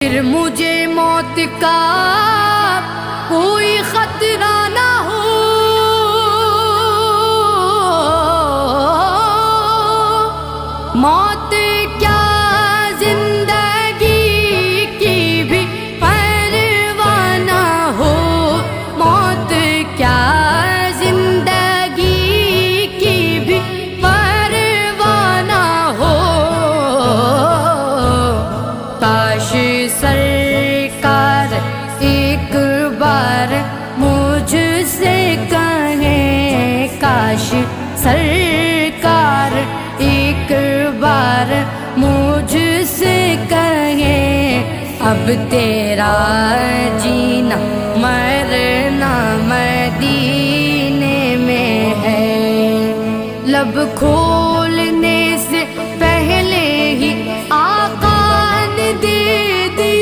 پھر مجھے موت کا کوئی خطرہ نہ ہو، موت کیا زندگی کی بھی پرواہ نہ ہو، موت کیا زندگی کی بھی پرواہ نہ ہو۔ کاش سرکار ایک بار مجھ سے کہیں، کاش سرکار ایک بار مجھ سے کہیں، اب تیرا جینا مرنا مدینے میں ہے، لب کھو